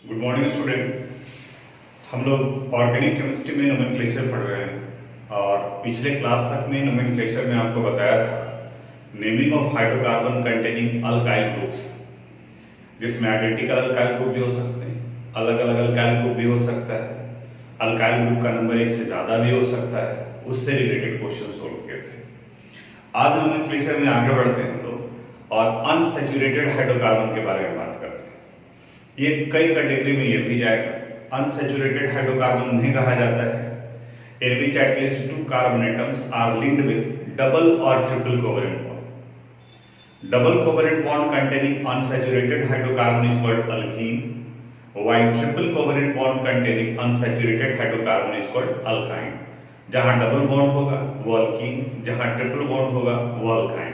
Good morning student. हम लोग organic chemistry में नोमेनक्लेचर पढ़ रहे हैं और पिछले क्लास तक में नोमेनक्लेचर में आपको बताया था naming of hydrocarbon containing alkyl groups, जिसमें आइडेंटिकल अल्काइल ग्रुप भी हो सकते हैं, अलग अलग अल्काइल ग्रुप भी हो सकता है, अल्काइल ग्रुप का नंबर एक से ज़्यादा भी हो सकता है। उससे रिलेटेड क्वेश्चन सोल्व किए थे। आज नोमेनक्लेचर में आगे बढ़ते हैं हम लोग और अनसैचुरेटेड हाइड्रोकार्बन के बारे में बात करते हैं। ये कई कैटेगरी में ये भी जाएगा। अनसैचुरेटेड हाइड्रोकार्बन उन्हें कहा जाता है in which at least two carbon atoms are linked with double or triple covalent bond. Double covalent bond containing unsaturated hydrocarbon is called alkene, while triple covalent bond containing unsaturated hydrocarbon is called alkyne. जहां double bond होगा वो alkyne, जहां triple bond होगा वो alkyne.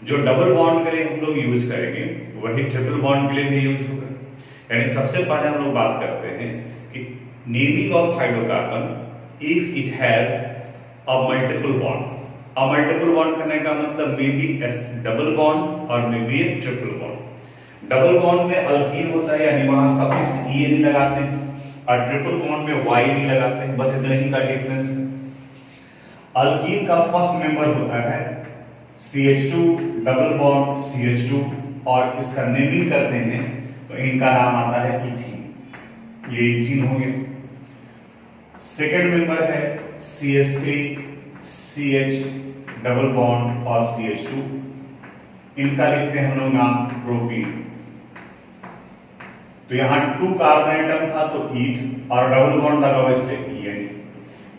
जो double bond के लिए हम लोग यूज करेंगे वही ट्रिपल बॉन्ड के लिए भी यूज होगा। यानी सबसे पहले हम लोग बात करते हैं कि naming of hydrocarbon if it has a multiple bond. A multiple bond करने का मतलब may be a double bond और may be a triple bond. Double bond में अल्कीन होता है यानी वहां सफिक्स ई नहीं लगाते हैं और ट्रिपल बॉन्ड में वाई नहीं लगाते हैं, बस इतना ही का डिफरेंस है। अल्कीन का फर्स्ट मेंबर होता है CH2 डबल बॉन्ड CH2 और इसका नेमिंग करते हैं तो इनका नाम आता है इथीन। ये इथीन हो गया। सेकेंड मेंबर है CH3 CH डबल बॉन्ड और CH2, इनका लिखते हैं हम लोग नाम प्रोपीन। तो यहां 2 कार्बन एटम था तो ईथ और डबल बॉन्ड लगा इसलिए ईएन।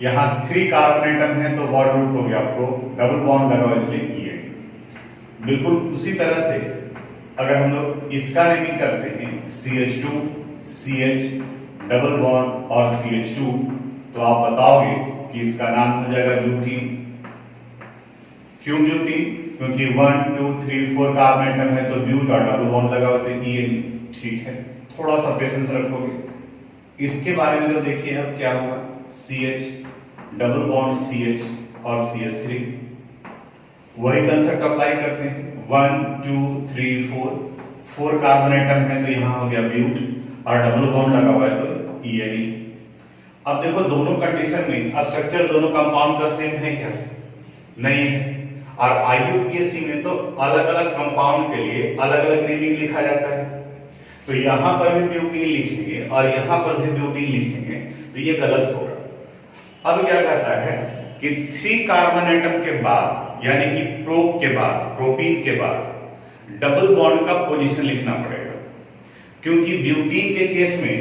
यहां 3 कार्बन एटम है तो वॉर्ड रूट हो गया प्रो, डबल बॉन्ड लगा इसलिए ईएन। बिल्कुल उसी तरह से अगर हम लोग इसका नेमिंग करते हैं CH2 CH डबल बॉन्ड और CH2 तो आप बताओगे कि इसका नाम हो जाएगा ब्यूटीन। क्यों ब्यूटीन? क्योंकि 1 2 3 4 कार्बन एटम है तो ब्यूट और डबल बॉन्ड लगा होते ईएन। ठीक है, थोड़ा सा पेशेंस रखोगे। इसके बारे में तो देखिए अब क्या होगा, CH डबल बॉन्ड CH और CH3, वही कंसेप्ट अप्लाई करते हैं। 1 2 3 4 कार्बन एटम है तो यहां हो गया ब्यूट और डबल बॉन्ड लगा हुआ है तो ईएन। अब देखो दोनों कंडीशन में स्ट्रक्चर दोनों कंपाउंड का सेम है क्या? नहीं है। और IUPAC में तो अलग अलग कंपाउंड के लिए अलग अलग नेमिंग लिखा जाता है। तो यहां पर भी ब्यूटीन लिखेंगे और यहां पर भी ब्यूटीन लिखेंगे तो ये गलत होगा। अब क्या कहता है कि 3 कार्बन एटम के बाद यानी कि प्रोप के बाद, प्रोपीन के बाद डबल बॉन्ड का पोजीशन लिखना पड़ेगा, क्योंकि ब्यूटीन के केस में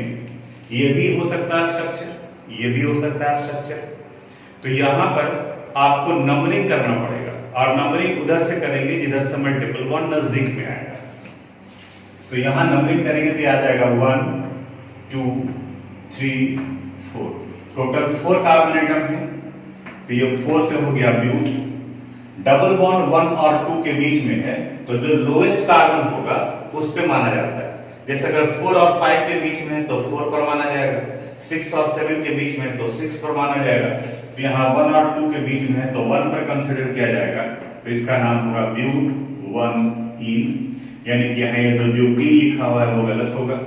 ये भी हो सकता है स्ट्रक्चर, ये भी हो सकता है स्ट्रक्चर। तो यहां पर आपको नंबरिंग करना पड़ेगा और नंबरिंग उधर से करेंगे जिधर से मल्टीपल बॉन्ड नजदीक में आएगा। तो यहां नंबरिंग करेंगे तो आ जाएगा 1 2 3 4, टोटल 4 कार्बन एटम है तो ये 4 से हो गया ब्यूट। डबल बॉन्ड 1 और 2 के बीच में है तो जो लोएस्ट कार्बन होगा उस पे माना जाता है। जैसे अगर 4 और 5 के बीच में है तो 4 पर माना जाएगा, 6 और 7 के बीच में है तो 6 पर माना जाएगा। तो यहाँ 1 और 2 के बीच में है तो 1 पर कंसीडर किया जाएगा तो इसका नाम होगा ब्यूट 1 इन, यानी कि यहाँ ये जो ब्यूटीन लिखा हुआ है वो गलत होगा।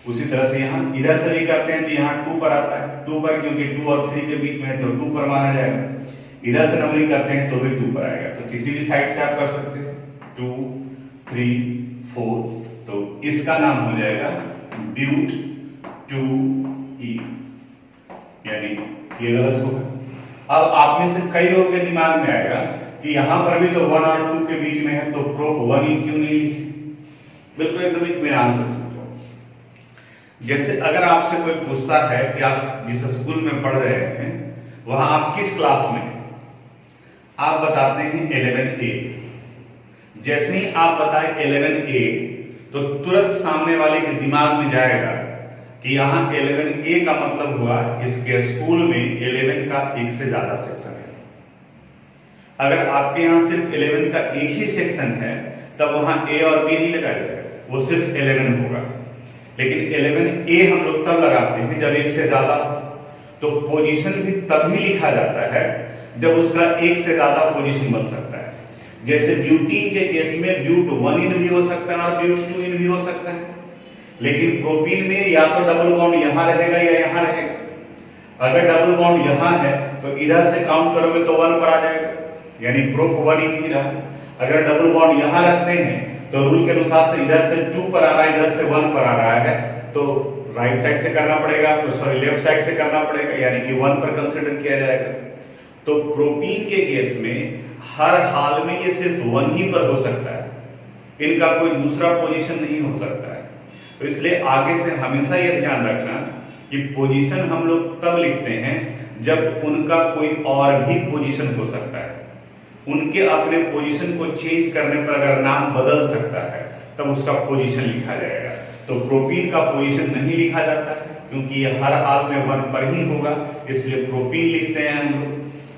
उसी तरह से यहाँ इधर से भी करते हैं तो यहाँ 2 पर आता है, 2 पर क्योंकि 2 और 3 के बीच में है तो 2 पर माना जाएगा। इधर से नंबरिंग करते हैं तो भी 2 पर आएगा। तो किसी भी साइड से आप कर सकते हैं 2 3 4, तो इसका नाम हो जाएगा ब्यूट 2E, यानी ये गलत होगा। अब आप में से कई लोगों के दिमाग में आएगा कि यहां पर भी तो 1 और 2 के बीच में है तो प्रोप 1 इन क्यों नहीं लिखे? बिल्कुल एकदम इत्मीनान आंसर समझो। जैसे अगर आपसे कोई पूछता है कि आप जिस स्कूल में पढ़ रहे हैं वहां आप किस क्लास में, आप बताते हैं 11A। जैसे ही आप बताएं 11A तो तुरंत सामने वाले के दिमाग में जाएगा कि यहां 11A का मतलब हुआ इसके स्कूल में 11 का एक से ज्यादा सेक्शन है। अगर आपके यहां सिर्फ 11 का एक ही सेक्शन है तब वहां A और B नहीं लगाया जाएगा, वो सिर्फ 11 होगा। लेकिन 11A हम लोग तब लगाते हैं जब एक से ज्यादा, तो पोजीशन भी तभी लिखा जाता है जब उसका एक से ज्यादा पोजीशन बन सकता है। जैसे ब्यूटीन के केस में ब्यूट 1 इन भी हो सकता है और ब्यूट 2 इन भी हो सकता है। लेकिन प्रोपीन में या तो डबल बॉन्ड यहां रहेगा या यहां रहेगा। अगर डबल बॉन्ड यहां है तो इधर से काउंट करोगे तो 1 पर आ जाएगा, यानी प्रोप 1 ही रहा। अगर डबल बॉन्ड यहां रखते हैं तो रूल के अनुसार से इधर से 2 पर आ रहा है, इधर से 1 पर आ रहा है, तो राइट साइड से करना पड़ेगा, तो सॉरी लेफ्ट साइड से करना पड़ेगा, यानी कि 1 पर कंसीडर किया जाएगा। तो प्रोपीन के केस में हर हाल में ये सिर्फ 1 ही पर हो सकता है, इनका कोई दूसरा पोजीशन नहीं हो सकता है। तो इसलिए आगे से हमेशा ये ध्यान रखना कि पोजीशन हम लोग तब लिखते हैं जब उनका कोई और भी पोजीशन हो सकता है। उनके अपने पोजीशन को चेंज करने पर अगर नाम बदल सकता है तब उसका पोजीशन लिखा जाएगा। तो प्रोपीन का पोजीशन नहीं लिखा जाता है क्योंकि ये हर हाल में 1 पर ही होगा, इसलिए प्रोपीन लिखते हैं हम लोग।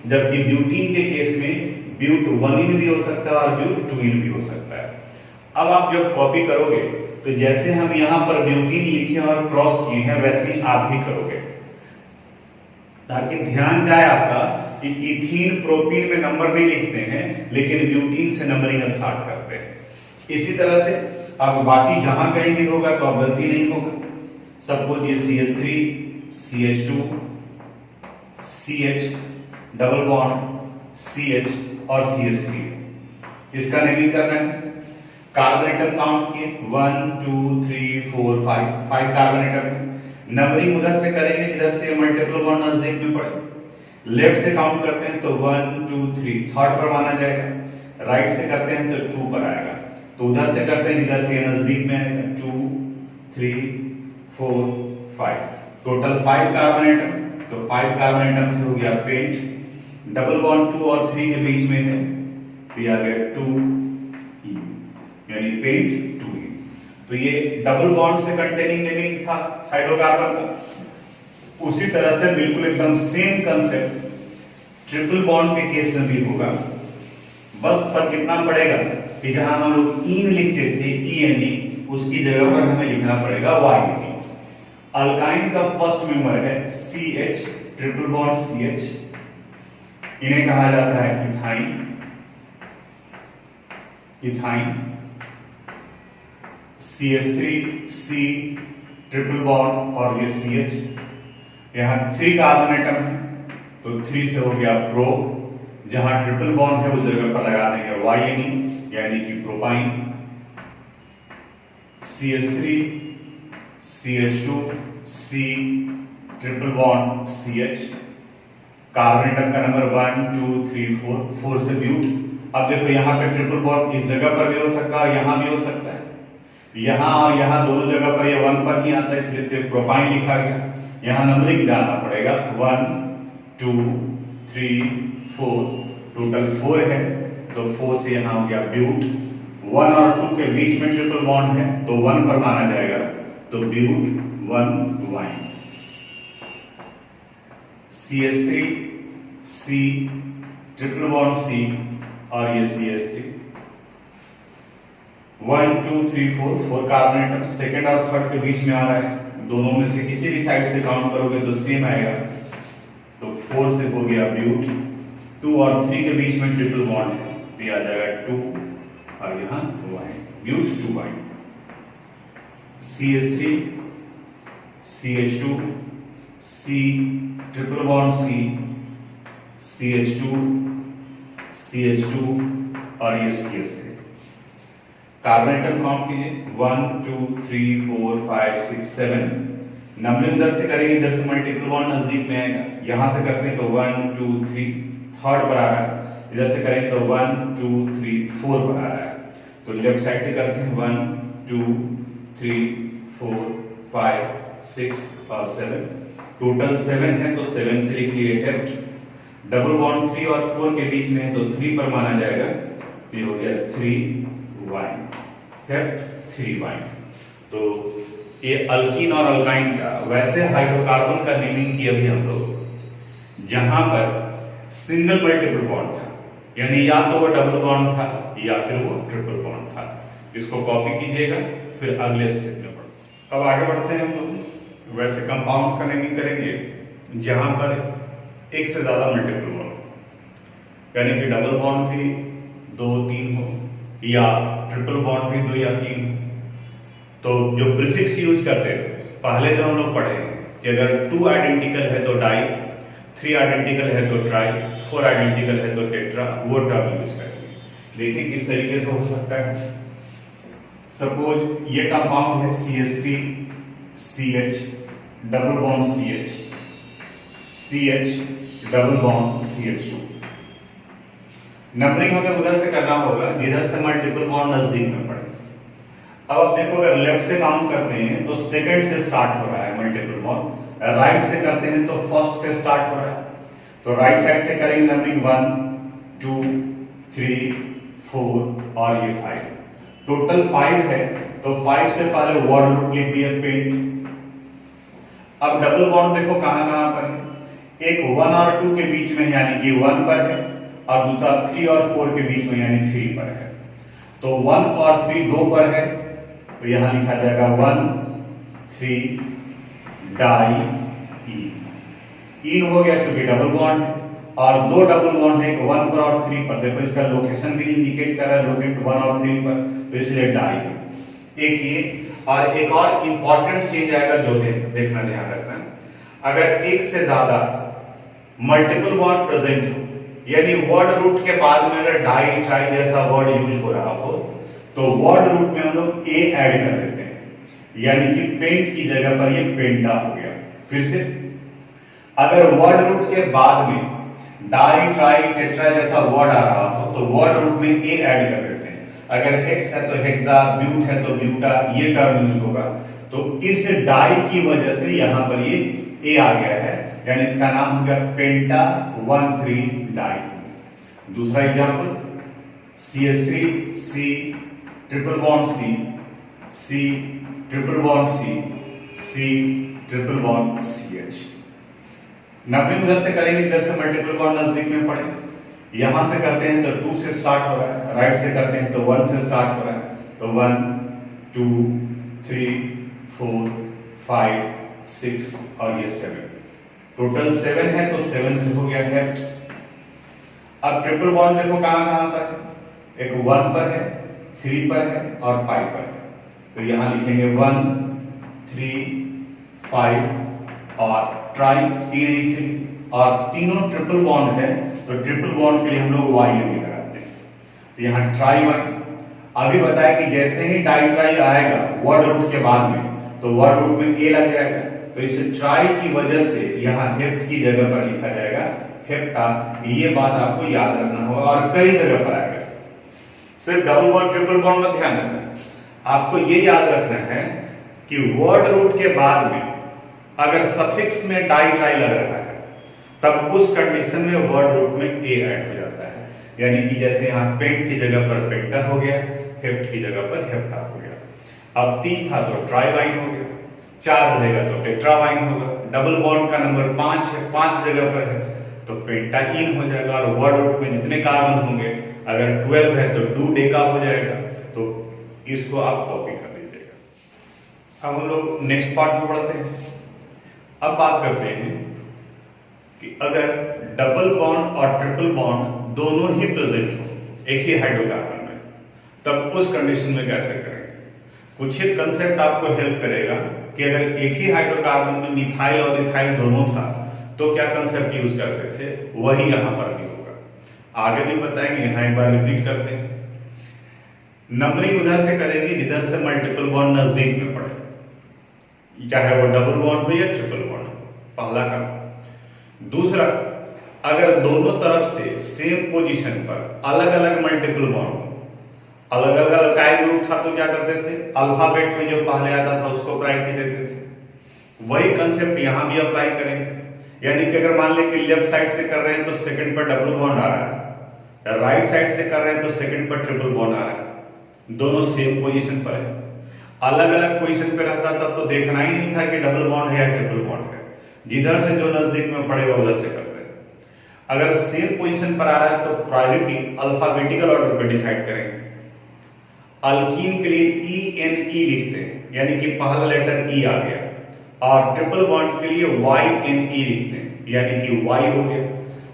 जबकि ब्यूटीन के केस में ब्यूट 1 भी हो सकता है और ब्यूट 2 भी हो सकता है। अब आप जब कॉपी करोगे तो जैसे हम यहां पर ब्यूटीन लिखे और क्रॉस किए हैं वैसे ही आप भी करोगे, ताकि ध्यान जाए आपका कि इथीन प्रोपीन में नंबर नहीं लिखते हैं लेकिन ब्यूटीन से नंबरिंग स्टार्ट करते हैं। इसी तरह से अब बाकी जहां कहीं भी होगा तो अब गलती नहीं होगा। सपोज ये CH3 CH2 CH double bond CH और CH3, इसका नेमिंग करना है। कार्बन एटम काउंट किए 1 2 3 4 5 कार्बन एटम है। नंबरिंग उधर से करेंगे जिधर से मल्टीपल बॉन्ड नजदीक में पड़े। लेफ्ट से काउंट करते हैं तो 1 2 3 थर्ड पर माना जाएगा। राइट से करते हैं तो 2 पर आएगा। तो उधर से करते हैं जिधर से नजदीक में आएगा 2 3 4 5, टोटल 5 कार्बन एटम। तो 5 कार्बन एटम से हो गया पेंट। डबल बॉन्ड 2 और 3 के बीच में है तो यह आ गया 2E, यानी पेंट 2E। तो ये डबल बॉन्ड से कंटेनिंग नेमिंग था हाइड्रोकार्बन का। उसी तरह से बिल्कुल एकदम सेम कंसेप्ट ट्रिपल बॉन्ड के केस में भी होगा। बस पर कितना पड़ेगा कि जहां हम लोग इन लिखते थे ENE, उसकी जगह पर हमें लिखना पड़ेगा YNE। अल्काइन का फर्स्ट मेंबर है CH, ट्रिपल बॉन्ड CH, इन्हें कहा जाता है ethyne. Ethyne CH3C triple bond और ये CH, यहां 3 कार्बन एटम है तो 3 से हो गया प्रो। जहां ट्रिपल बॉन्ड है उस जगह पर लगा देंगे YNE, यानी कि propyne. CH3 CH2 C triple bond CH, carbon atom का नंबर 1 2 3 4 से ब्यूट। अब देखो यहाँ पे ट्रिपल बॉन्ड इस जगह पर भी हो सकता है, यहां भी हो सकता है। यहां और यहां दोनों जगह पर ये 1 पर ही आता है, इसलिए सिर्फ प्रोपाइन लिखा गया। यहां नंबरिंग डालना पड़ेगा 1 2 3 4, टोटल 4 है तो 4 से यहां हो गया ब्यूट। 1 और 2 के बीच में ट्रिपल बॉन्ड है तो 1 पर माना जाएगा, तो but 1 yne. CH3 C triple bond C और ये CH3, 1 2 3 4 कार्बन एटम सेकेंड और थर्ड के बीच में आ रहा है। दोनों में से किसी भी साइड से काउंट करोगे तो सेम आएगा, तो 4 से हो गया ब्यूट। 2 और 3 के बीच में ट्रिपल बॉन्ड है तो ये आ जाएगा 2 और यहां yne, but 2 yne. CH3 CH2 C triple bond C CH2 CH2 और ये CH3। कार्बन एटम काउंट कीजिए 1 2 3 4 5 6 7। नंबरिंग इधर से करेंगे, इधर से मल्टीपल बॉन्ड नजदीक में आएगा। यहां से करते हैं तो 1 2 3 थर्ड पर आ रहा है, इधर से करेंगे तो 1 2 3 4 पर आ रहा है। तो लेफ्ट साइड से करते हैं 1 2 3 4 5 6 और 7, टोटल 7 है तो 7 से लिख लिए हेप्ट। डबल बॉन्ड 3 और 4 के बीच में है तो 3 पर माना जाएगा, तो ये हो गया 3 वाइन, हेप्ट 3 वाइन। तो ये अल्कीन और अल्काइन का, वैसे हाइड्रोकार्बन का नेमिंग किया भी हम लोग जहां पर सिंगल मल्टीपल बॉन्ड था, यानी या तो वो डबल बॉन्ड था या फिर वो ट्रिपल बॉन्ड था। इसको कॉपी कीजिएगा, फिर अगले स्टेप में बढ़ते। अब आगे बढ़ते हैं हम लोग, वैसे कंपाउंड्स का नेमिंग करेंगे जहां पर एक से ज्यादा मल्टीपल बॉन्ड, यानी कि डबल बॉन्ड भी 2 3 हो या ट्रिपल बॉन्ड भी 2 या 3 हो। तो जो प्रीफिक्स यूज करते थे पहले जो हम लोग पढ़े कि अगर 2 आइडेंटिकल है तो डाई, 3 आइडेंटिकल है तो ट्राई, 4 आइडेंटिकल है तो टेट्रा, वो टर्म यूज करते हैं। देखिए किस तरीके से हो सकता है। सपोज ये कंपाउंड है CH3 CH double bond CH, CH double bond CH2। Numbering हमें उधर से करना होगा जिधर से मल्टीपल बॉन्ड नजदीक में पड़े। अब आप देखो अगर लेफ्ट से काउंट करते हैं तो सेकंड से स्टार्ट हो रहा है मल्टीपल बॉन्ड, राइट से करते हैं तो फर्स्ट से स्टार्ट हो रहा है। तो राइट साइड से करेंगे नंबरिंग 1 2 3 4 और ये 5, टोटल 5 है। तो 5 से पहले वर्ड रूट लिख दिया पेंट। अब डबल बॉन्ड देखो कहां पर है, एक 1 और 2 के बीच में यानी कि 1 पर है, और दूसरा 3 और 4 के बीच में यानी 3 पर है। तो 1 और 3 2 पर है, तो यहां लिखा जाएगा 1 3 डाई इन हो गया चूंकि डबल बॉन्ड है, और 2 डबल बॉन्ड है, 1 पर और 3 पर। देखो इसका लोकेशन भी इंडिकेट कर रहा है, लोकेट 1 और 3 पर, तो इसलिए डाई है। एक ये, और एक और इंपॉर्टेंट चेंज आएगा जो देखना ध्यान रखना, अगर एक से ज्यादा मल्टीपल बॉन्ड प्रेजेंट हो, यानी वर्ड रूट के बाद में अगर डाई ट्राई जैसा वर्ड यूज हो रहा हो, तो वर्ड रूट में हम लोग ए ऐड कर देते हैं, यानी कि पेंट की जगह पर ये पेंटा हो गया। फिर से अगर वर्ड रूट के बाद में डाई ट्राई टेट्रा जैसा वर्ड आ रहा हो तो वर्ड रूट में ए ऐड कर देते हैं। अगर हेक्स है तो हेक्सा, ब्यूट है तो ब्यूटा, ये टर्म यूज होगा। तो इस डाई की वजह से यहां पर ये ए आ गया है, यानी इसका नाम हो गया पेंटा 1,3 डाई। दूसरा example CH3 C triple bond C triple bond C triple bond CH। Numbering उधर से करेंगे इधर से मल्टीपल बॉन्ड नजदीक में पड़े। यहां से करते हैं तो 2 से स्टार्ट हो रहा है, राइट से करते हैं तो 1 से स्टार्ट हो रहा है। तो 1 2 3 4 5 6 और ये 7, टोटल 7 है, तो 7 से हो गया है। अब ट्रिपल बॉन्ड देखो कहां पर है, एक 1 पर है, 3 पर है और 5 पर है। तो यहां लिखेंगे 1 3 5 और ट्राई 3 इसे, और तीनों ट्रिपल बॉन्ड है, तो ट्रिपल बॉन्ड के लिए हम लोग वाई नहीं लगाते हैं। तो यहां ट्राई वाई। अभी बताया कि जैसे ही डाई ट्राई आएगा वर्ड रूट के बाद में, तो वर्ड रूट में ए लग जाएगा, तो इस ट्राई की वजह से यहां हेप्ट की जगह पर लिखा जाएगा हेप्टा। ये बात आपको याद रखना होगा, और कई जगह पर आएगा, सिर्फ डबल बॉन्ड ट्रिपल बॉन्ड में ध्यान रखना है। आपको ये याद रखना है कि वर्ड रूट के बाद में अगर सफिक्स में डाई ट्राई लग रहा है, तब उस कंडीशन में वर्ड रूट में ए ऐड हो जाता है, यानी कि जैसे यहां पेंट की जगह पर पेंटा हो गया, हेप्ट की जगह पर हेप्टा हो गया। अब 3 था तो ट्राइवाइन हो गया, 4 रहेगा तो टेट्रावाइन होगा। डबल बॉन्ड का नंबर 5 है, 5 जगह पर है तो पेंटाइन हो जाएगा। और वर्ड रूट में जितने कार्बन होंगे, अगर 12 है तो 2 डेका हो जाएगा। तो इसको आप कॉपी कर लीजिएगा। अब हम लोग नेक्स्ट पार्ट में पढ़ते हैं। अब बात करते हैं कि अगर डबल बॉन्ड और ट्रिपल बॉन्ड दोनों ही प्रेजेंट हो एक ही हाइड्रोकार्बन में, तब उस कंडीशन में कैसे करेंगे। कुछ ही कंसेप्ट आपको हेल्प करेगा कि अगर एक ही हाइड्रोकार्बन में मिथाइल और इथाइल दोनों था तो क्या कंसेप्ट यूज करते थे, वही यहां पर भी होगा। आगे भी बताएंगे, यहां एक बार रिपीट करते हैं। नंबरिंग उधर से करेंगे जिधर से मल्टीपल बॉन्ड नजदीक में पड़े, चाहे वो डबल बॉन्ड हो या ट्रिपल बॉन्ड हो, पहला काम। दूसरा, अगर दोनों तरफ से सेम पोजीशन पर अलग अलग मल्टीपल बॉन्ड, अलग अलग अल्काइल ग्रुप था तो क्या करते थे, अल्फाबेट में जो पहले आता था उसको प्रायोरिटी देते थे। वही कंसेप्ट यहां भी अप्लाई करेंगे, यानी कि अगर मान लें कि लेफ्ट साइड से कर रहे हैं तो सेकंड पर डबल बॉन्ड आ रहा है, राइट साइड से कर रहे हैं तो सेकंड पर ट्रिपल बॉन्ड आ रहा है, दोनों सेम पोजीशन पर है। अलग अलग पोजीशन पे रहता तब तो देखना ही नहीं था कि डबल बॉन्ड है या ट्रिपल बॉन्ड है, जिधर से जो नजदीक में पड़ेगा उधर से करते हैं। अगर सेम पोजीशन पर आ रहा है तो प्रायोरिटी अल्फाबेटिकल ऑर्डर पे डिसाइड करेंगे। अल्कीन के लिए ENE लिखते हैं, यानी कि पहला लेटर E आ गया, और ट्रिपल बॉन्ड के लिए YNE लिखते हैं, यानी कि Y हो गया।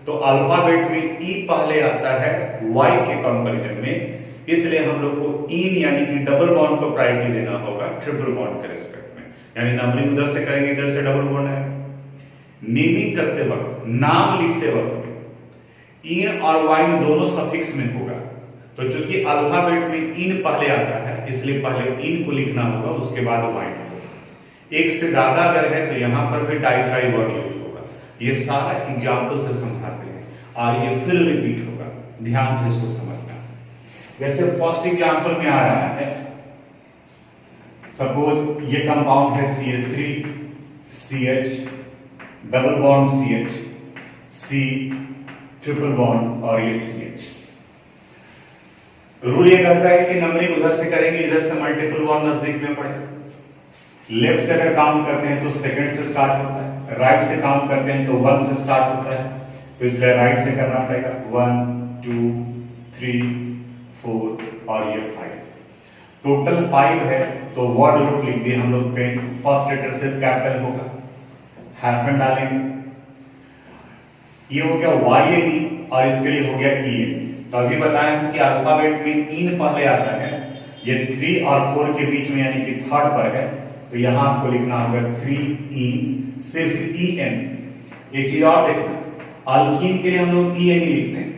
तो अल्फाबेट में E पहले आता है Y के कंपैरिजन में, इसलिए हम लोग को इन यानी कि डबल बॉन्ड को प्रायोरिटी देना होगा ट्रिपल बॉन्ड के रिस्पेक्ट में। यानी नंबरिंग उधर से करेंगे, इधर से डबल बॉन्ड है। नेमिंग करते वक्त, नाम लिखते वक्त इन और वाइन दोनों सफिक्स में होगा। तो चूंकि अल्फाबेट में इन पहले आता है इसलिए पहले इन को लिखना होगा, उसके बाद वाइन होगा। एक से ज्यादा अगर है तो यहां पर भी डाई ट्राई वर्ड यूज होगा। ये सारा एग्जाम्पल से समझाते हैं और ये फिर रिपीट होगा, ध्यान से इसको समझना। जैसे फर्स्ट एग्जाम्पल में आ रहा है, सपोज ये कंपाउंड है CH3 CH double bond CH C triple bond और ये CH। रूल ये कहता है कि नंबरिंग उधर से करेंगे, इधर से मल्टीपल बॉन्ड नजदीक में पड़े। लेफ्ट से अगर काउंट करते हैं तो सेकंड से स्टार्ट होता है, राइट से काउंट करते हैं तो 1 से स्टार्ट होता है, तो इसलिए राइट से करना पड़ेगा 1 2 3 4 और ये 5। टोटल 5 है तो वर्ड रूट लिख दिए हम लोग पे। फर्स्ट लेटर सिर्फ कैपिटल होगा, हाइफन डालेंगे। ये हो गया YNE और इसके लिए हो गया EN। तो अभी बताया कि अल्फाबेट में इन पहले आता है, ये 3 और 4 के बीच में यानी कि थर्ड पर है, तो यहां आपको लिखना होगा 3 इन, सिर्फ EN। एक चीज और देखना, अल्कीन के लिए हम लोग EN ही लिखते हैं।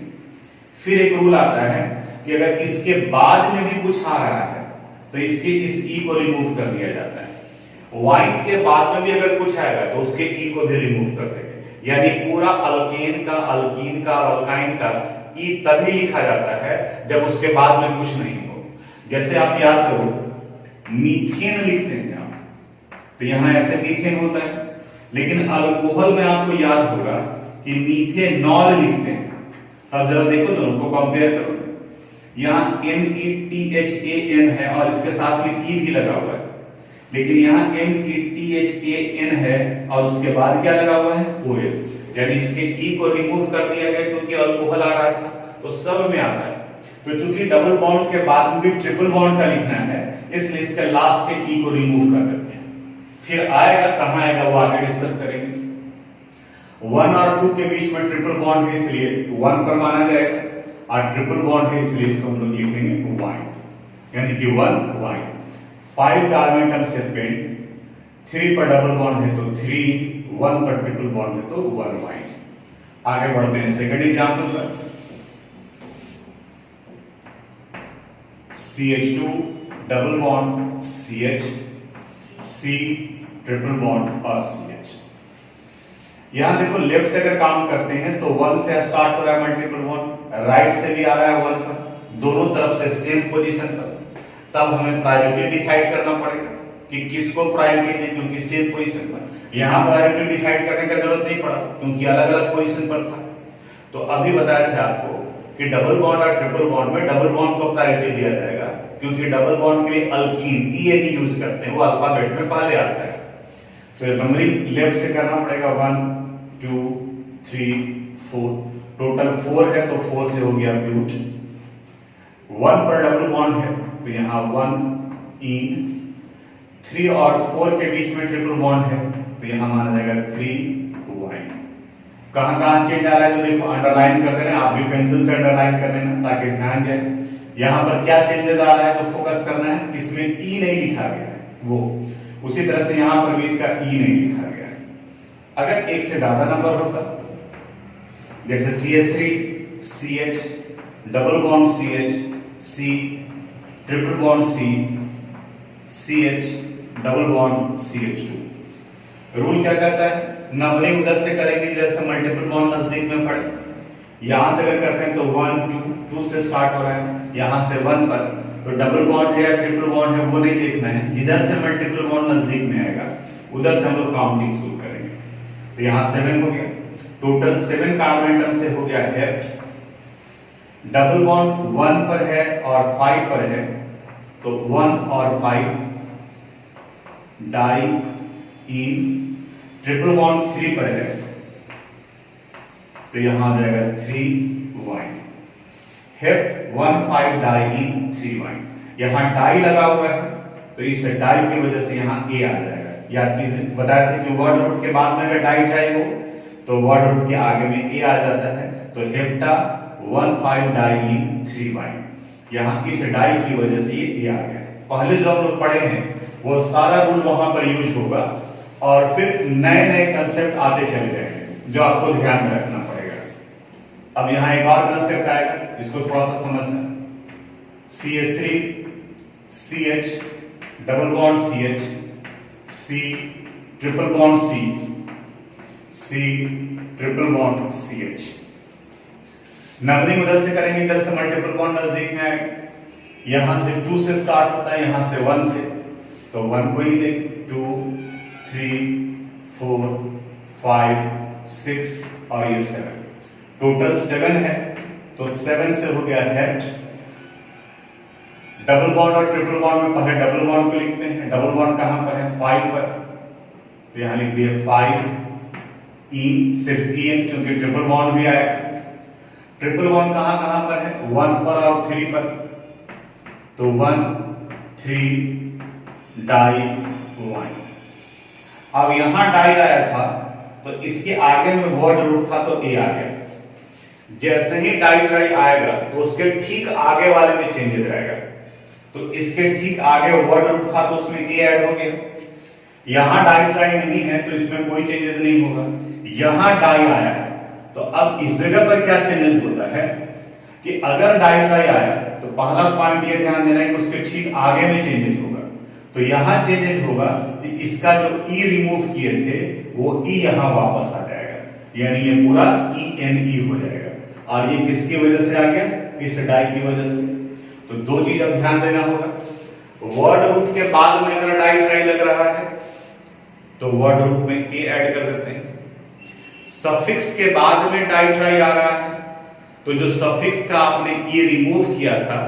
फिर एक रूल आता है कि अगर इसके बाद में भी कुछ आ रहा है तो इसके इस E को रिमूव कर दिया जाता है। वाइन के बाद में भी अगर कुछ आएगा तो उसके E को भी रिमूव कर देंगे। यानी पूरा अल्केन का, अल्कीन का, अल्काइन का E तभी लिखा जाता है जब उसके बाद में कुछ नहीं हो। जैसे आप याद करो, मीथेन लिखते हैं आप, तो यहां ऐसे मीथेन होता है, लेकिन अल्कोहल में आपको याद होगा कि मीथेनॉल लिखते हैं। तब जरा देखो दोनों को कंपेयर करो, यहां METHAN है और इसके साथ में E भी लगा हुआ है, लेकिन यहां METHAN है और उसके बाद क्या लगा हुआ है, OL। यानी इसके E को रिमूव कर दिया गया क्योंकि अल्कोहल आ रहा था, तो सब में आता है। तो चूंकि डबल बॉन्ड के बाद में भी ट्रिपल बॉन्ड का लिखना है, इसलिए इसके लास्ट के E को रिमूव कर देते हैं। फिर आएगा, कहां आएगा वो आगे डिस्कस करेंगे। 1 और 2 के बीच में ट्रिपल बॉन्ड है इसलिए 1 पर माना जाएगा, और ट्रिपल बॉन्ड है इसलिए इसको हम लोग लिखेंगे वाइन, यानी कि 1 वाइन। 5 कार्बन एटम से पेंट, 3 पर डबल बॉन्ड है तो 3, 1 पर ट्रिपल बॉन्ड है तो 1 वाइन। आगे बढ़ते हैं सेकंड एग्जांपल पर। CH2 double bond CH C triple bond और CH। यहां देखो लेफ्ट से अगर काम करते हैं तो 1 से स्टार्ट हो रहा है मल्टीपल बॉन्ड, राइट से भी आ रहा है 1 पर, दोनों तरफ से सेम पोजीशन पर। तब हमें प्रायोरिटी डिसाइड करना पड़ेगा कि किसको प्रायोरिटी दें, क्योंकि सेम पोजीशन पर। यहां प्रायोरिटी डिसाइड करने की जरूरत नहीं पड़ा क्योंकि अलग अलग पोजीशन पर था। तो अभी बताया था आपको कि डबल बॉन्ड और ट्रिपल बॉन्ड में डबल बॉन्ड को प्रायोरिटी दिया जाएगा, क्योंकि डबल बॉन्ड के लिए अल्कीन EN यूज करते हैं, वो अल्फाबेट में पहले आता है। तो नंबरिंग लेफ्ट से करना पड़ेगा 1 2 3 4। टोटल 4 है तो 4 से हो गया ब्यूट। 1 पर डबल बॉन्ड है तो यहां 1 इन। 3 और 4 के बीच में ट्रिपल बॉन्ड है तो यहां माना जाएगा 3 वाइन। कहां कहां चेंज आ रहा है तो देखो अंडरलाइन कर देना, आप भी पेंसिल से अंडरलाइन कर लेना ताकि ध्यान जाए यहां पर क्या चेंजेस आ रहा है। तो फोकस करना है किसमें E नहीं लिखा गया है वो, उसी तरह से यहां पर भी इसका E नहीं लिखा गया है। अगर एक से ज्यादा नंबर होता, जैसे CH3 CH double bond CH C triple bond C CH double bond CH2। Rule क्या कहता है, नंबरिंग उधर से करेंगे जिधर से मल्टीपल बॉन्ड नजदीक में पड़े। यहां से अगर करते हैं तो 1 2 से स्टार्ट हो रहा है, यहां से 1 पर, तो डबल बॉन्ड है या ट्रिपल बॉन्ड है वो नहीं देखना है, जिधर से मल्टीपल बॉन्ड नजदीक में आएगा उधर से हम लोग काउंटिंग शुरू करेंगे। तो यहां 7 हो गया, टोटल 7 कार्बन एटम से हो गया हेप्ट। डबल बॉन्ड 1 पर है और 5 पर है तो 1 और 5 डाई इन। ट्रिपल बॉन्ड 3 पर है तो यहां आ जाएगा 3 वाइन। हेप्ट 1 5 डाई इन 3 वाइन। यहां डाई लगा हुआ है तो इस डाई की वजह से यहां A आ जाएगा। याद कीजिए, बताया था कि वर्ड रूट के बाद में अगर डाई ट्राई हो तो वर्ड रूट के आगे में A आ जाता है। तो हेप्टा 1 5 डाई इन 3 वाइन। यहाँ इस डाई की वजह से ये आ गया। पहले जो हम लोग पढ़े हैं वो सारा रूल वहां पर यूज होगा और फिर नए नए कंसेप्ट आते चले जाएंगे जो आपको ध्यान में रखना पड़ेगा। अब यहाँ एक और कंसेप्ट आएगा, इसको थोड़ा सा समझना। CH3 CH double bond CH C triple bond C triple bond CH। Numbering उधर से करेंगे, इधर से मल्टीपल बॉन्ड नजदीक में आएगा। यहां से 2 से स्टार्ट होता है, यहां से 1 से, तो 1 को ही देख 2 3 4 5 6 और ये 7, टोटल 7 है। तो 7 से हो गया हेड। डबल बॉन्ड और ट्रिपल बॉन्ड में पहले डबल बॉन्ड को लिखते हैं। डबल बॉन्ड कहां पर है? 5 पर, तो यहां लिख दिए 5 इन, सिर्फ इन क्योंकि ट्रिपल बॉन्ड भी आएगा। ट्रिपल बॉन्ड कहां कहां पर है? 1 पर और 3 पर, तो 1 3 डाई 1। अब यहां डाई आया था तो इसके आगे में वर्ड रूट था तो ए आ गया। जैसे ही डाई ट्राई आएगा तो उसके ठीक आगे वाले में चेंजेस आएगा, तो इसके ठीक आगे वर्ड रूट था तो उसमें ए ऐड हो गया। यहां डाई ट्राई नहीं है तो इसमें कोई चेंजेस नहीं होगा। यहां डाई आया है तो अब इस जगह पर क्या चेंजेस होता है कि अगर डाई ट्राई आया तो पहला पॉइंट ये ध्यान देना है कि उसके ठीक आगे में चेंजेस होगा। तो यहां चेंजेस होगा कि इसका जो ई रिमूव किए थे वो ई यहां वापस आ जाएगा, यानी ये पूरा ENE हो जाएगा। और ये किसकी वजह से आ गया? इस डाई की वजह से। तो दो चीज अब ध्यान देना होगा। वर्ड रूट के बाद में अगर डाई ट्राई लग रहा है तो वर्ड रूट में ए ऐड कर देते हैं। सफिक्स के बाद में डाई ट्राई आ रहा है तो जो सफिक्स का आपने ई रिमूव किया था,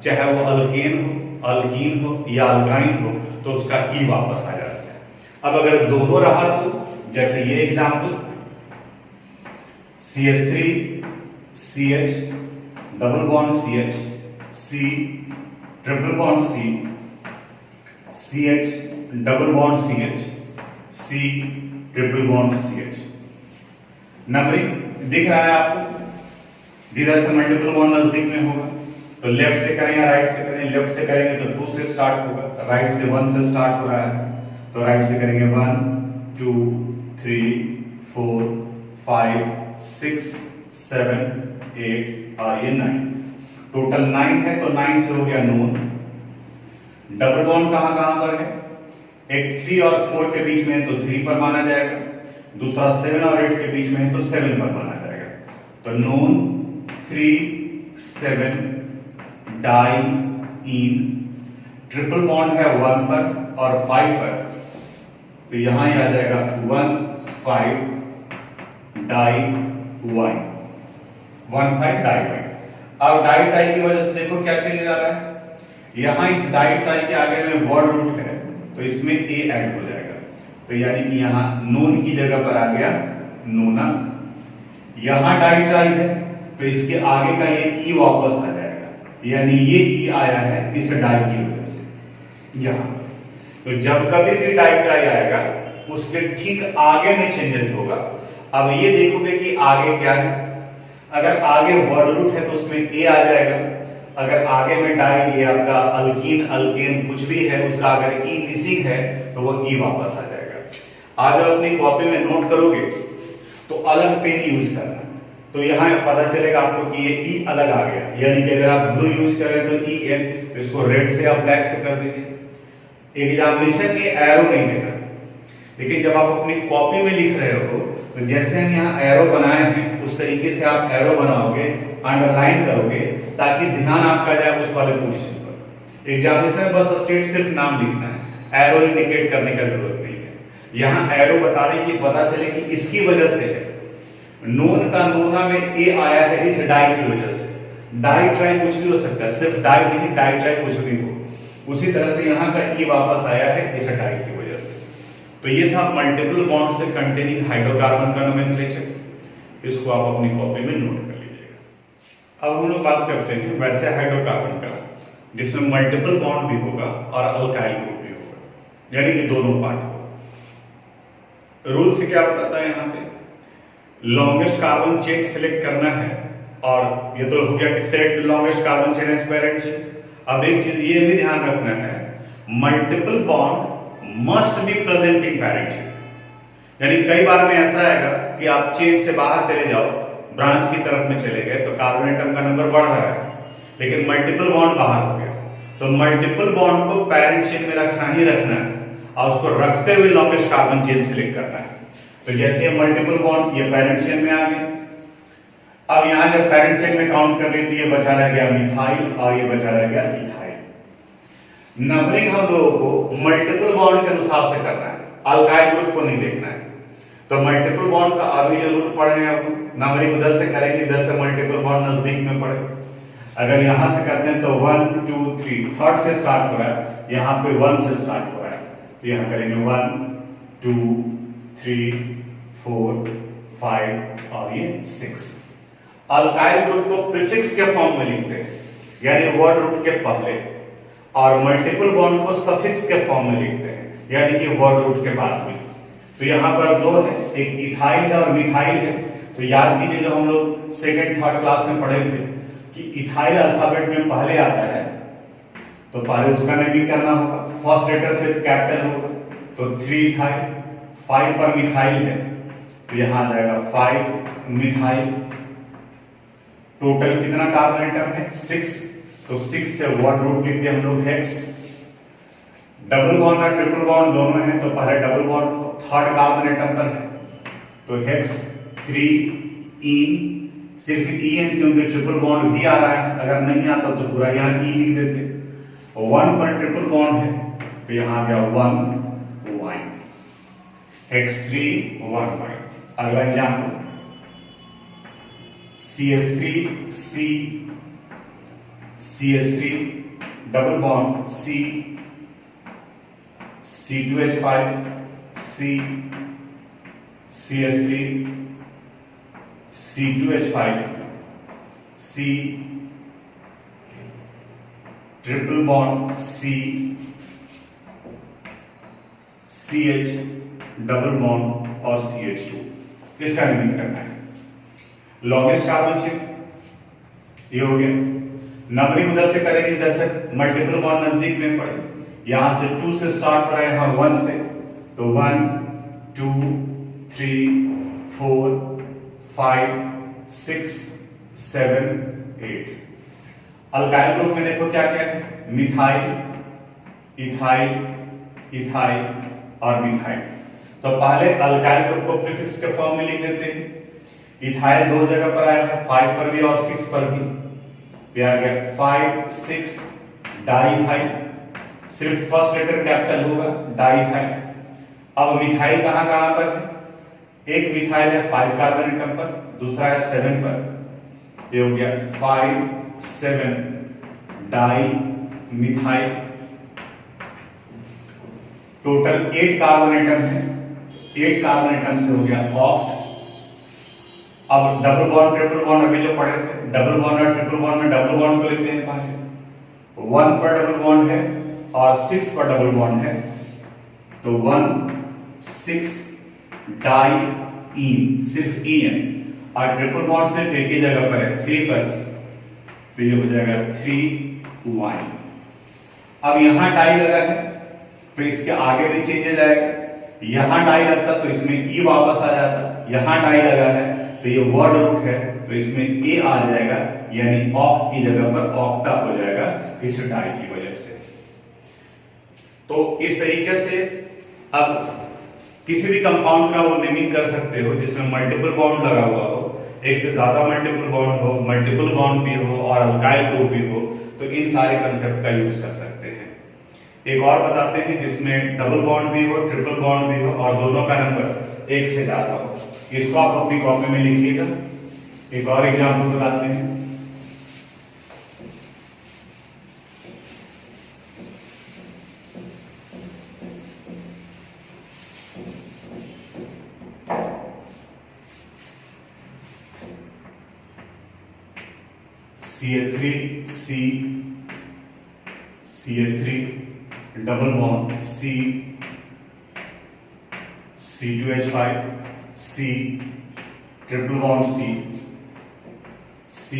चाहे वो अल्केन हो, अल्कीन हो या अल्काइन हो, तो उसका ई वापस आ जाता है। अब अगर दोनों रहा तो जैसे ये example CH3 CH double bond CH C triple bond CH double bond CH C triple bond CH। Numbering दिख रहा है आपको? इधर से मल्टीपल बॉन्ड नजदीक में होगा तो लेफ्ट से करें या राइट से करें? लेफ्ट से करेंगे तो 2 से स्टार्ट होगा, राइट से 1 से स्टार्ट हो रहा है तो राइट से करेंगे 1 2 3 4 5 6 7 8 और ये 9, टोटल 9 है तो 9 से हो गया नोन। डबल बॉन्ड कहां कहां पर है? एक 3 और 4 के बीच में है तो 3 पर माना जाएगा, दूसरा 7 और 8 के बीच में है तो 7 पर माना जाएगा। तो नोन 3 7 डाई इन। ट्रिपल बॉन्ड है 1 पर और 5 पर, तो यहां ही आ जाएगा 1 5 डाई 1 1 5 डाई 1। अब डाई ट्राई की वजह से देखो क्या चेंज आ रहा है। यहां इस डाई ट्राई के आगे में वर्ड रूट है तो इसमें ए ऐड हो जाएगा, तो यानी कि यहां नून की जगह पर आ गया नूना। यहां डाई ट्राई है तो इसके आगे का ये ई वापस आ जाएगा, यानी ये ई आया है इस डाई की वजह से यहां। तो जब कभी भी डाई ट्राई आएगा उसके ठीक आगे में चेंजेस होगा। अब ये देखोगे कि आगे क्या है। अगर आगे वर्ड रूट है तो उसमें ए आ जाएगा, अगर आगे में डाई ये आपका अल्कीन अल्केन कुछ भी है उसका अगर ई मिसिंग है तो वो ई वापस आ जाएगा। आज अपनी कॉपी में नोट करोगे तो अलग पेन यूज करना, तो यहां पता चलेगा आपको कि ये ई अलग आ गया, यानी कि अगर आप ब्लू यूज करें तो EN, तो इसको रेड से या ब्लैक से कर दीजिए। एग्जामिनेशन में एरो नहीं देना, लेकिन जब आप अपनी कॉपी में लिख रहे हो तो जैसे हम यहाँ एरो बनाए हैं उस तरीके से आप एरो बनाओगे, अंडरलाइन करोगे ताकि ध्यान आपका जाए उस वाले पोजीशन पर। एग्जामिनेशन में बस स्टेट सिर्फ नाम लिखना है, एरो इंडिकेट करने का जरूरत नहीं है। यहाँ एरो बताने की पता चले कि इसकी वजह से है। नून का नूना में ए आया है इस डाई की वजह से। डाई ट्राई कुछ भी हो सकता है, सिर्फ डाई नहीं, डाई ट्राई कुछ भी हो। उसी तरह से यहाँ का ई वापस आया है इस डाई की वजह से। तो ये था मल्टीपल बॉन्ड से कंटेनिंग हाइड्रोकार्बन का नोमेनक्लेचर, इसको आप अपनी कॉपी में नोट कर लीजिएगा। अब हम लोग बात करते हैं वैसे हाइड्रोकार्बन का जिसमें मल्टीपल बॉन्ड भी होगा और अल्काइल ग्रुप भी होगा, यानी कि दोनों पार्ट हो। रूल से क्या बताता है यहाँ पे, लॉन्गेस्ट कार्बन चेन सिलेक्ट करना है और ये तो हो गया कि set longest carbon chain as parent chain. अब एक चीज ये भी ध्यान रखना है, multiple bond must be present in parent chain. यानी कई बार में ऐसा आएगा कि आप चेन से बाहर चले जाओ, ब्रांच की तरफ में चले गए तो कार्बन एटम का नंबर बढ़ रहा है, लेकिन मल्टीपल बॉन्ड बाहर हो गया, तो मल्टीपल बॉन्ड को पेरेंट चेन में रखना ही रखना है और उसको रखते हुए लॉन्गेस्ट कार्बन चेन सिलेक्ट करना है। तो जैसे ये मल्टीपल बॉन्ड ये पेरेंट चेन में आ गए, अब यहां जब पेरेंट चेन में काउंट कर ली तो ये बचा रह गया मिथाइल और ये बचा रह गया इथाइल। नंबरिंग हम लोगों को मल्टीपल बॉन्ड के अनुसार से करना है, अल्काइल ग्रुप को नहीं देखना है। तो मल्टीपल बॉन्ड का अभी जो रूट पढ़ रहे हैं नंबरिंग उधर से करेंगे, इधर से मल्टीपल बॉन्ड नजदीक में पड़े। अगर यहां से करते हैं तो 1 2 3 थर्ड से स्टार्ट हो रहा है, यहां पे 1 से स्टार्ट हो रहा है, तो यहां करेंगे 1 2 3 4 5 और ये 6। अल्काइल ग्रुप को प्रीफिक्स के फॉर्म में लिखते हैं, यानी वर्ड रूट के पहले, और मल्टीपल बॉन्ड को सफिक्स के फॉर्म में लिखते हैं, यानी कि वर्ड रूट के बाद में। तो यहां पर दो है, एक इथाइल है और मिथाइल है। तो याद कीजिए जो हम लोग सेकंड थर्ड क्लास में पढ़े थे कि इथाइल अल्फाबेट में पहले आता है, तो पहले उसका नेमिंग करना होगा, फर्स्ट लेटर सिर्फ कैपिटल होगा, तो 3 इथाइल, 5 पर मिथाइल है तो यहां आ जाएगा 5 मिथाइल। टोटल कितना कार्बन एटम है 6, तो 6 से वर्ड रूट लिख दिया हम लोग हेक्स। डबल बॉन्ड और ट्रिपल बॉन्ड दोनों हैं, तो पहले double bond third carbon atom पर है तो हेक्स 3 इन, सिर्फ इन क्योंकि ट्रिपल बॉन्ड भी आ रहा है, अगर नहीं आता तो पूरा यहां ई लिख देते। 1 पर ट्रिपल बॉन्ड है तो यहां आ गया 1 वाइन, हेक्स 3 1 वाइन। अगला example CH3 C, CH3 double bond C, C2H5 C, CH3 C2H5 C, triple bond C, CH double bond और CH2, इसका नेमिंग करना है। लॉन्गेस्ट कार्बन चेन ये हो गया। नंबरिंग उधर से करेंगे, इधर से मल्टीपल बॉन्ड नजदीक में पड़े, यहां से 2 से स्टार्ट हो रहा है, यहां 1 से, तो 1 2 3 4 5 6 7 8। अल्काइल ग्रुप में देखो क्या क्या है, मिथाइल, इथाइल, इथाइल और मिथाइल। तो पहले अल्काइल ग्रुप को प्रीफिक्स के फॉर्म में लिख देते हैं। इथाइल दो जगह पर आया है, 5 पर भी और 6 पर भी, तो आ गया 5 6 डाइथाइल, सिर्फ फर्स्ट लेटर कैपिटल होगा डाइथाइल। अब मिथाइल कहां कहां पर है, एक मिथाइल है 5 कार्बन एटम पर, दूसरा है 7 पर, ये हो गया 5 7 di methyl. Total 8 carbon atom है, 8 कार्बन एटम से हो गया ऑक्ट। अब डबल बॉन्ड ट्रिपल बॉन्ड अभी जो पढ़े थे, डबल बॉन्ड और ट्रिपल बॉन्ड में डबल बॉन्ड को लिखते हैं पहले, 1 पर डबल बॉन्ड है और 6 पर डबल बॉन्ड है, तो 1 6 डाई इन, सिर्फ इन, और ट्रिपल बॉन्ड सिर्फ एक ही जगह पर है 3 पर, तो ये हो जाएगा 3 वाइन। अब यहां डाई लगा है तो इसके आगे भी चेंजेस आएगा, यहां डाई लगता तो इसमें ई वापस आ जाता, यहां डाई लगा है तो ये वर्ड रूट है तो इसमें ए आ जाएगा, यानी ऑक्ट की जगह पर ऑक्टा हो जाएगा इस डाई की वजह से। तो इस तरीके से अब किसी भी कंपाउंड का वो नेमिंग कर सकते हो जिसमें मल्टीपल बॉन्ड लगा हुआ हो, एक से ज्यादा मल्टीपल बॉन्ड हो, मल्टीपल बॉन्ड भी हो और अल्काइल ग्रुप भी हो, तो इन सारे कंसेप्ट का यूज कर सकते हैं। एक और बताते हैं जिसमें डबल बॉन्ड भी हो, ट्रिपल बॉन्ड भी हो और दोनों का नंबर 1 से ज्यादा हो, इसको आप अपनी कॉपी में लिखिएगा। एक और एग्जांपल बताते हैं, CH3 C, CH3 double bond C, C2H5 C, triple bond C, C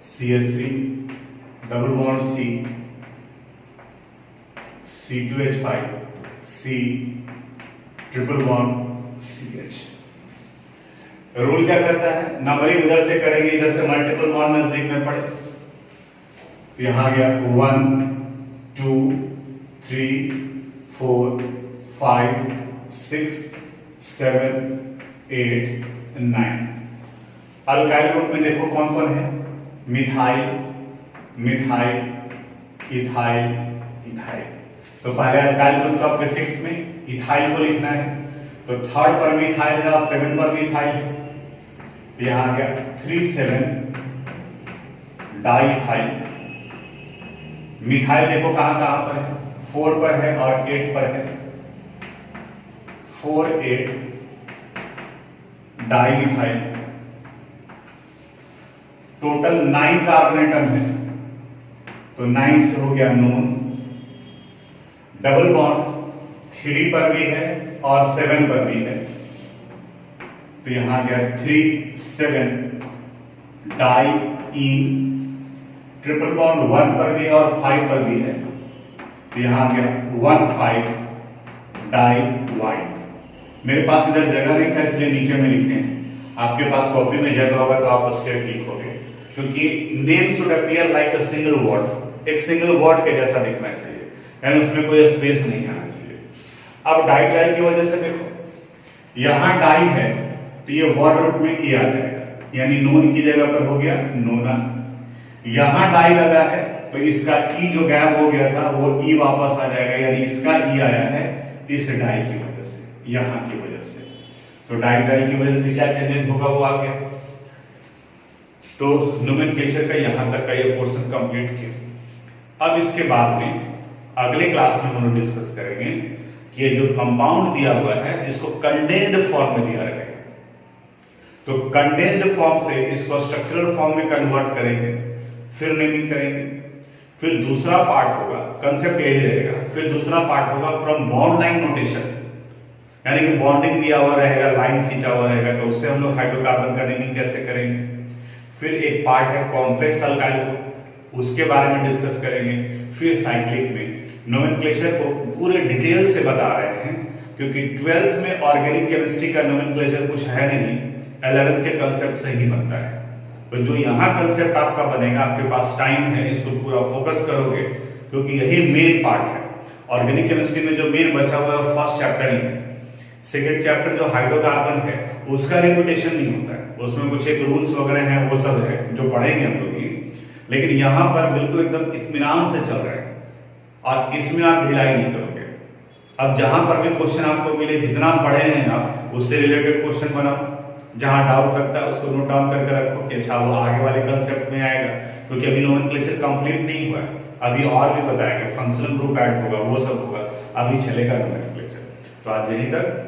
CH3 double bond C C2H5 C triple bond CH। Rule क्या करता है, नंबरिंग इधर से करेंगे, इधर से मल्टीपल बॉन्ड नजदीक में पड़े, तो यहां आ गया 1 2 3 4 5 6 7 8 9। अल्काइल ग्रुप में देखो कौन कौन है, मिथाइल मिथाइल इथाइल इथाइल। तो पहले अल्काइल ग्रुप का प्रीफिक्स में इथाइल को लिखना है, तो थर्ड पर भी इथाइल है और 7 पर भी इथाइल है, तो यहां आ गया 3,7 डाइथाइल। मिथाइल देखो कहां कहां पर है, 4 पर है और 8 पर है, 4 8 डाइमिथाइल। टोटल 9 कार्बन एटम है, तो 9 से हो गया नोन। डबल बॉन्ड 3 पर भी है और 7 पर भी है, तो यहां गया 3 7 डाइईन। ट्रिपल बॉन्ड 1 पर भी और 5 पर भी है, तो यहां गया 1 5 डाइवाइन। मेरे पास इधर जगह नहीं था इसलिए नीचे में लिखे हैं, आपके पास कॉपी में जगह होगा तो आप स्टेप लिखोगे, क्योंकि name should appear like a single word, एक सिंगल वर्ड के जैसा दिखना चाहिए, यानी उसमें कोई स्पेस नहीं आना चाहिए। अब डाइटाइल की वजह से देखो यहां डाई है तो ये वर्ड रूप में ई आ जाएगा, यानी नोन की जगह पर हो गया नोना। यहां डाई लगा है तो इसका ई जो गैप हो गया था वो ई वापस आ जाएगा, यानी इसका ई आया है इस डाई की वजह से, यहां की वजह से। तो डाई की वजह से क्या चेंजेस होगा वो आ गया। तो नोमेनक्लेचर का यहां तक का ये पोर्शन कंप्लीट किया। अब इसके बाद में अगले क्लास में हम लोग डिस्कस करेंगे कि ये जो कंपाउंड दिया हुआ है इसको कंडेंस्ड फॉर्म में दिया रहेगा, तो कंडेंस्ड फॉर्म से इसको स्ट्रक्चरल फॉर्म में कन्वर्ट करेंगे, फिर नेमिंग करेंगे। फिर दूसरा पार्ट होगा, कंसेप्ट यही रहेगा, फिर दूसरा पार्ट होगा फ्रॉम बॉन्ड लाइन नोटेशन, यानी कि बॉन्डिंग दिया हुआ रहेगा, लाइन खींचा हुआ रहेगा, तो उससे हम लोग हाइड्रोकार्बन का नेमिंग कैसे करेंगे। फिर एक पार्ट है कॉम्प्लेक्स अल्काइल, उसके बारे में डिस्कस करेंगे। फिर साइक्लिक में नोमेनक्लेचर को पूरे डिटेल से बता रहे हैं, क्योंकि 12th में ऑर्गेनिक केमिस्ट्री का नोमेनक्लेचर कुछ है नहीं, 11th के कंसेप्ट से ही बनता है। तो जो यहाँ कंसेप्ट आपका बनेगा, आपके पास टाइम है, इसको पूरा फोकस करोगे, क्योंकि यही मेन पार्ट है। ऑर्गेनिक केमिस्ट्री में जो मेन बचा हुआ है फर्स्ट चैप्टर ही है। सेकेंड चैप्टर जो हाइड्रोकार्बन है उसका रिपीटेशन नहीं होता है, उसमें कुछ एक रूल्स वगैरह हैं, वो सब है जो पढ़ेंगे हम लोग, लेकिन यहाँ पर बिल्कुल एकदम इत्मीनान से चल रहे हैं और इसमें आप ढिलाई नहीं करोगे। अब जहां पर भी क्वेश्चन आपको मिले, जितना पढ़े हैं आप उससे रिलेटेड क्वेश्चन बनाओ, जहां डाउट लगता है उसको नोट डाउन करके रखो कि अच्छा वो आगे वाले कंसेप्ट में आएगा, क्योंकि अभी नोमेनक्लेचर कंप्लीट नहीं हुआ है, अभी और भी बताएंगे, फंक्शनल ग्रुप ऐड होगा, वो सब होगा, अभी चलेगा नोमेनक्लेचर। तो आज यहीं तक।